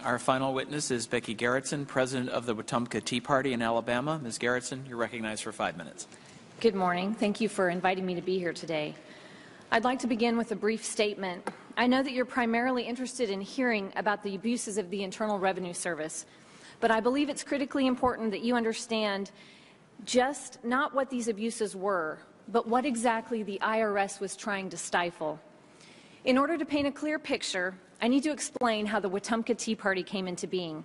Our final witness is Becky Gerritson, president of the Wetumpka Tea Party in Alabama. Ms. Gerritson, you're recognized for 5 minutes. Good morning. Thank you for inviting me to be here today. I'd like to begin with a brief statement. I know that you're primarily interested in hearing about the abuses of the Internal Revenue Service, but I believe it's critically important that you understand just not what these abuses were, but what exactly the IRS was trying to stifle. In order to paint a clear picture, I need to explain how the Wetumpka Tea Party came into being.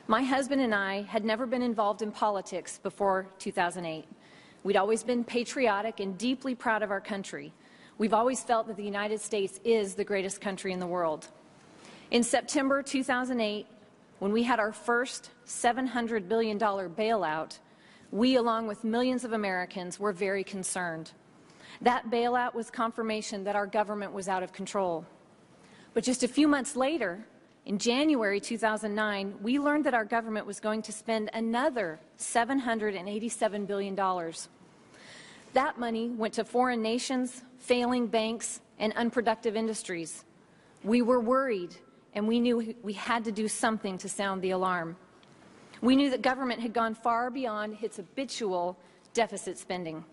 My husband and I had never been involved in politics before 2008. We'd always been patriotic and deeply proud of our country. We've always felt that the United States is the greatest country in the world. In September 2008, when we had our first $700 billion bailout, we, along with millions of Americans, were very concerned. That bailout was confirmation that our government was out of control. But just a few months later, in January 2009, we learned that our government was going to spend another $787 billion. That money went to foreign nations, failing banks, and unproductive industries. We were worried, and we knew we had to do something to sound the alarm. We knew that government had gone far beyond its habitual deficit spending.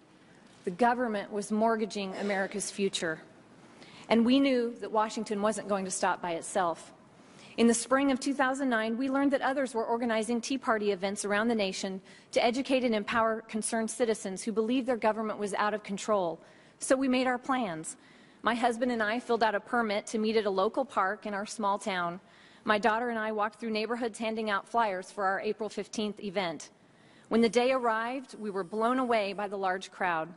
The government was mortgaging America's future. And we knew that Washington wasn't going to stop by itself. In the spring of 2009, we learned that others were organizing Tea Party events around the nation to educate and empower concerned citizens who believed their government was out of control. So we made our plans. My husband and I filled out a permit to meet at a local park in our small town. My daughter and I walked through neighborhoods handing out flyers for our April 15th event. When the day arrived, we were blown away by the large crowd.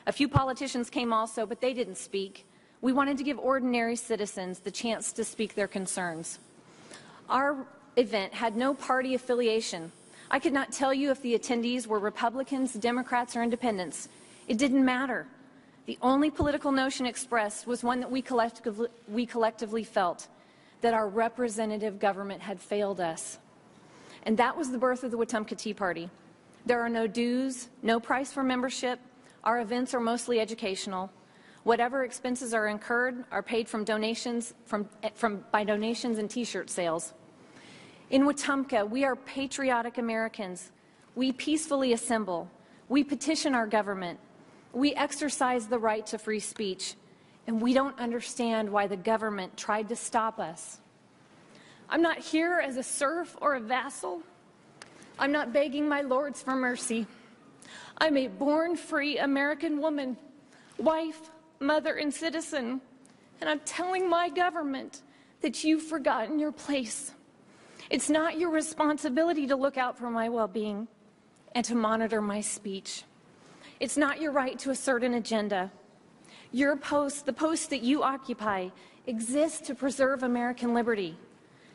A few politicians came also, but they didn't speak. We wanted to give ordinary citizens the chance to speak their concerns. Our event had no party affiliation. I could not tell you if the attendees were Republicans, Democrats, or Independents. It didn't matter. The only political notion expressed was one that we collectively felt, that our representative government had failed us. And that was the birth of the Wetumpka Tea Party. There are no dues, no price for membership. Our events are mostly educational. Whatever expenses are incurred are paid from donations, by donations and T-shirt sales. In Wetumpka, we are patriotic Americans. We peacefully assemble. We petition our government. We exercise the right to free speech. And we don't understand why the government tried to stop us. I'm not here as a serf or a vassal. I'm not begging my lords for mercy. I'm a born-free American woman, wife, mother, and citizen, and I'm telling my government that you've forgotten your place. It's not your responsibility to look out for my well-being and to monitor my speech. It's not your right to assert an agenda. Your post, the post that you occupy, exists to preserve American liberty.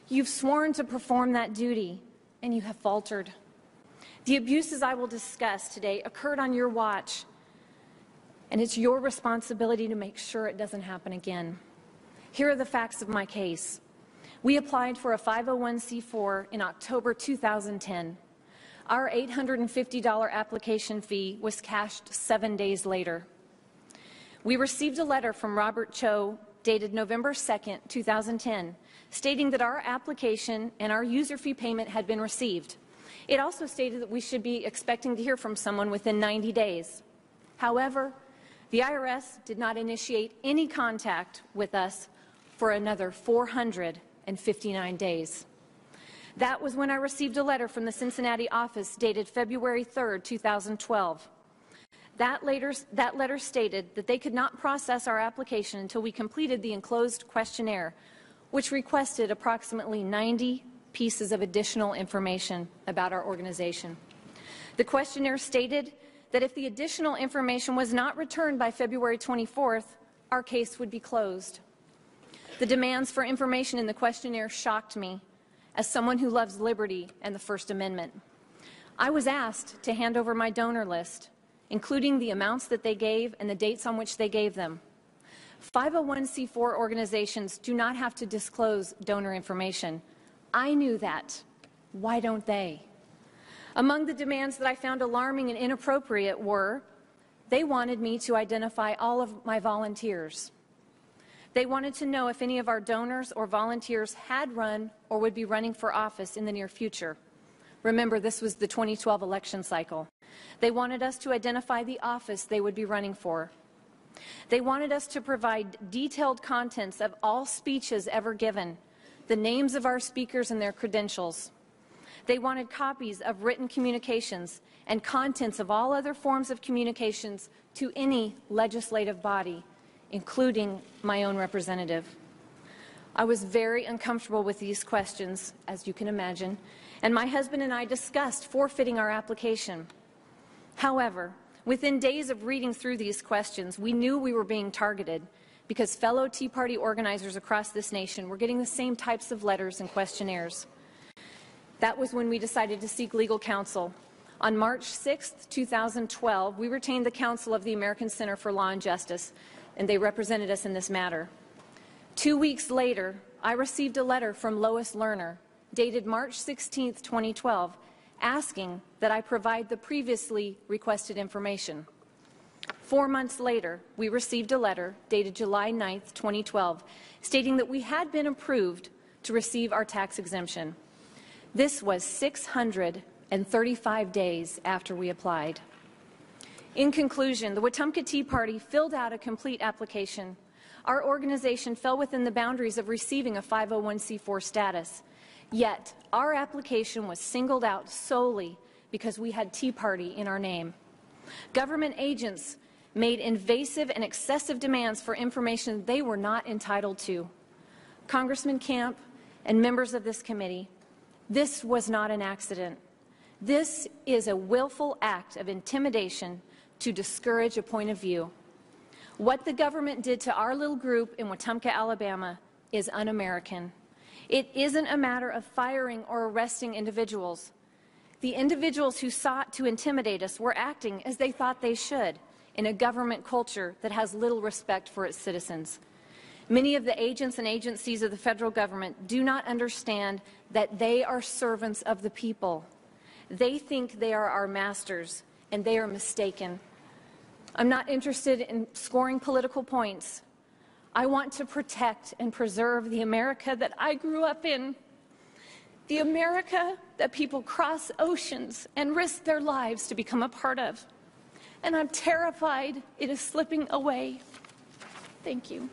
You've sworn to perform that duty, and you have faltered. The abuses I will discuss today occurred on your watch, and it's your responsibility to make sure it doesn't happen again. Here are the facts of my case. We applied for a 501c4 in October 2010. Our $850 application fee was cashed 7 days later. We received a letter from Robert Cho dated November 2nd, 2010, stating that our application and our user fee payment had been received. It also stated that we should be expecting to hear from someone within 90 days. However, the IRS did not initiate any contact with us for another 459 days. That was when I received a letter from the Cincinnati office dated February 3rd, 2012. That letter stated that they could not process our application until we completed the enclosed questionnaire, which requested approximately 90 pieces of additional information about our organization. The questionnaire stated that if the additional information was not returned by February 24th, our case would be closed. The demands for information in the questionnaire shocked me as someone who loves liberty and the First Amendment. I was asked to hand over my donor list, including the amounts that they gave and the dates on which they gave them. 501c4 organizations do not have to disclose donor information. I knew that. Why don't they? Among the demands that I found alarming and inappropriate were, they wanted me to identify all of my volunteers. They wanted to know if any of our donors or volunteers had run or would be running for office in the near future. Remember, this was the 2012 election cycle. They wanted us to identify the office they would be running for. They wanted us to provide detailed contents of all speeches ever given, the names of our speakers and their credentials. They wanted copies of written communications and contents of all other forms of communications to any legislative body, including my own representative. I was very uncomfortable with these questions, as you can imagine, and my husband and I discussed forfeiting our application. However, within days of reading through these questions, we knew we were being targeted because fellow Tea Party organizers across this nation were getting the same types of letters and questionnaires. That was when we decided to seek legal counsel. On March 6, 2012, we retained the counsel of the American Center for Law and Justice, and they represented us in this matter. 2 weeks later, I received a letter from Lois Lerner, dated March 16, 2012, asking that I provide the previously requested information. 4 months later, we received a letter dated July 9, 2012, stating that we had been approved to receive our tax exemption. This was 635 days after we applied. In conclusion, the Wetumpka Tea Party filled out a complete application. Our organization fell within the boundaries of receiving a 501c4 status. Yet, our application was singled out solely because we had Tea Party in our name. Government agents made invasive and excessive demands for information they were not entitled to. Congressman Camp and members of this committee, this was not an accident. This is a willful act of intimidation to discourage a point of view. What the government did to our little group in Wetumpka, Alabama, is un-American. It isn't a matter of firing or arresting individuals. The individuals who sought to intimidate us were acting as they thought they should in a government culture that has little respect for its citizens. Many of the agents and agencies of the federal government do not understand that they are servants of the people. They think they are our masters, and they are mistaken. I'm not interested in scoring political points. I want to protect and preserve the America that I grew up in, the America that people cross oceans and risk their lives to become a part of. And I'm terrified it is slipping away. Thank you.